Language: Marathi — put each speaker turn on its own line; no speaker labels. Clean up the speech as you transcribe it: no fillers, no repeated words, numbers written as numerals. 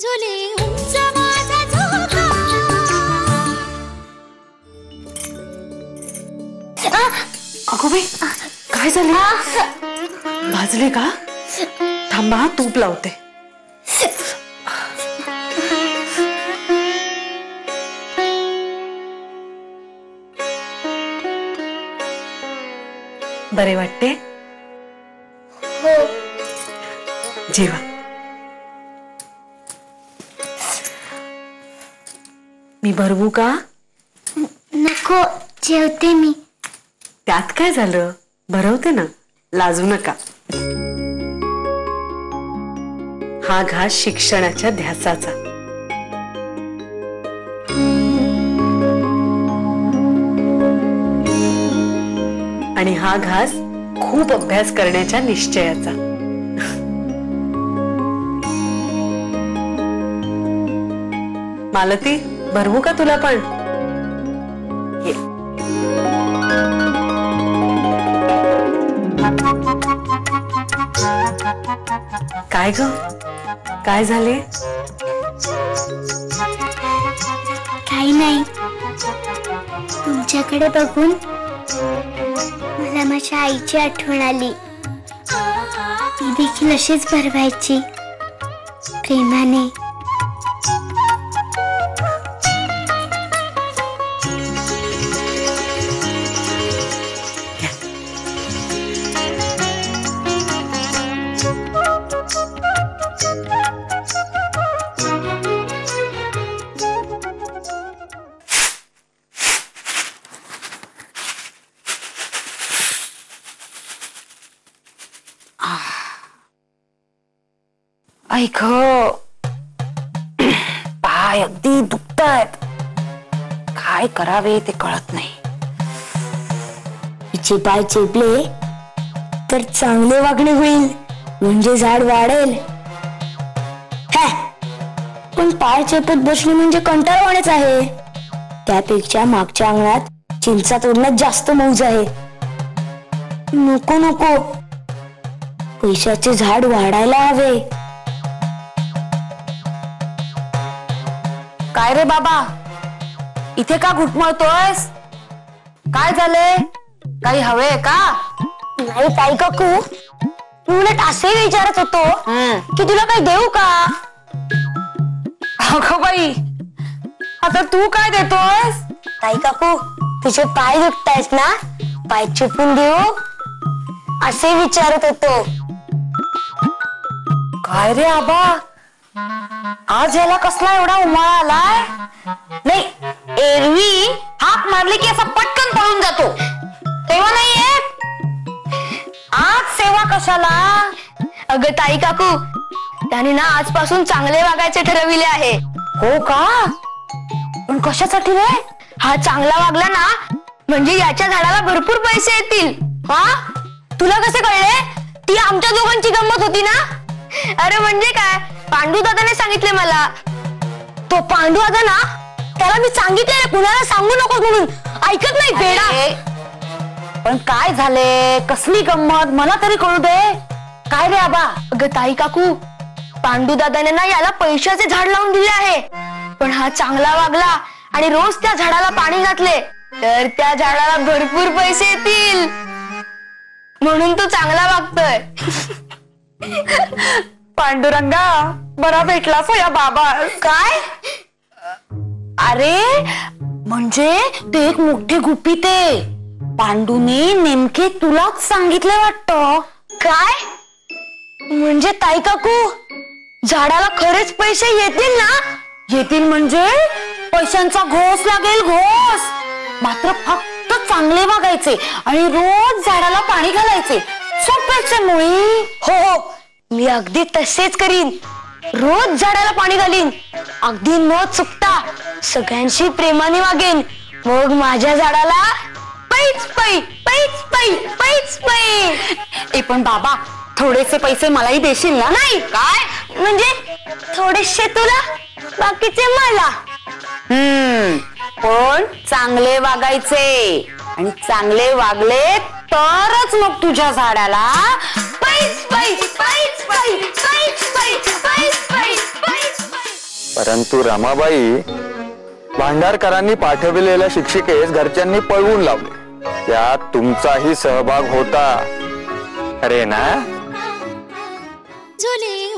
अगो बाई, काय झाले? भाजले का? थांबा, तूप लावते. बरे वाटते?
हो.
जेवा. मी भरवू का?
नको, जेवते मी.
त्यात काय झालं? भरवते ना, लाजू नका. हा घास शिक्षणाच्या ध्यासाचा. आणि हा घास खूप अभ्यास करण्याच्या निश्चयाचा. मालती, भरवू का तुला पण? ये. काय ग? काय झाले?
काही नाही. तुमच्याकडे बघून मला माझ्या आईची आठवण आली. ती देखील अशीच भरवायची, प्रेमाने.
ऐक, पाय अगदी दुखतायत. काय करावे ते कळत नाही.
तिचे पाय चेपले तर चांगले वागणे होईल, म्हणजे झाड वाढेल. पण पाय चेपत बसणे म्हणजे कंटाळवाणेच आहे. त्यापेक्षा मागच्या अंगणात चिंचा तोडण्यात जास्त मौज आहे. नको नको, पैशाचे झाड वाढायला हवे.
काय रे बाबा, इथे का घुटमळतोयस? काय झालंय? काही हवे का?
नाही ताई काकू, उलट असे विचारत होतो की तुला काही देऊ का?
अगं बाई, आता तू काय देतोयस?
ताई काकू, तुझे पाय दुखतायत ना, पाय चुपून देऊ असे विचारत होतो.
काय रे आबा, आज याला कसला एवढा उमाळा आलाय? नाही, एरवी हाक मारली की असा पटकन पळून जातो, तेव्हा नाही येत. आज सेवा कशाला?
अगं ताई काकू, त्याने ना आजपासून चांगले वागायचे ठरविले आहे.
हो का? पण कशासाठी रे?
हा चांगला वागला ना, म्हणजे याच्या झाडाला भरपूर पैसे येतील. हा, तुला कसे कळले? ती आमच्या दोघांची गंमत होती ना. अरे म्हणजे काय, पांडू दादाने सांगितले मला. तो पांडू दादा ना, त्याला मी सांगितले कुणाला सांगू नको म्हणून, ऐकत नाही बेडा.
पण काय झाले? कसली गंमत? मला तरी कळू दे. काय रे आबा?
अगं ताई काकू, पांडू दादाने ना याला पैशाचे झाड लावून दिले आहे. पण हा चांगला वागला आणि रोज त्या झाडाला पाणी घातले तर त्या झाडाला भरपूर पैसे येतील. म्हणून तो चांगला वागतोय.
पांडुरंगा, बरा भेटलास या बाबा.
काय?
अरे म्हणजे ते एक मोठी गुपित आहे. पांडूने नेमके तुलाच सांगितलं वाटतं.
काय? म्हणजे ताई काकू, झाडाला खरेच पैसे येतील ना?
येतील म्हणजे पैशांचा घोस लागेल, घोस. मात्र फक्त चांगले वागायचे आणि रोज झाडाला पाणी घालायचे. सोपेच मुळी.
हो हो, मी अगदी तसेच करीन. रोज झाडाला पाणी घालीन, अगदी न चुकता सगळ्यांशी प्रेमाने वागेन. मग माझ्या झाडाला पैच पै पैच पै पैच पै.
पण बाबा, थोडेसे पैसे मलाही देशील ना?
नाही. काय म्हणजे? थोडेसे तुला, बाकीचे मला.
पण चांगले वागायचे, आणि चांगले वागले तरच मग तुझ्या झाडाला पैच पै पैच पै पैच पै पैच पै पैच पै.
परंतु रमाबाई, भांडारकरांनी पाठविलेल्या शिक्षिकेस घरच्यांनी पळवून लावले, त्यात तुमचाही सहभाग होता, अरे ना?
झोले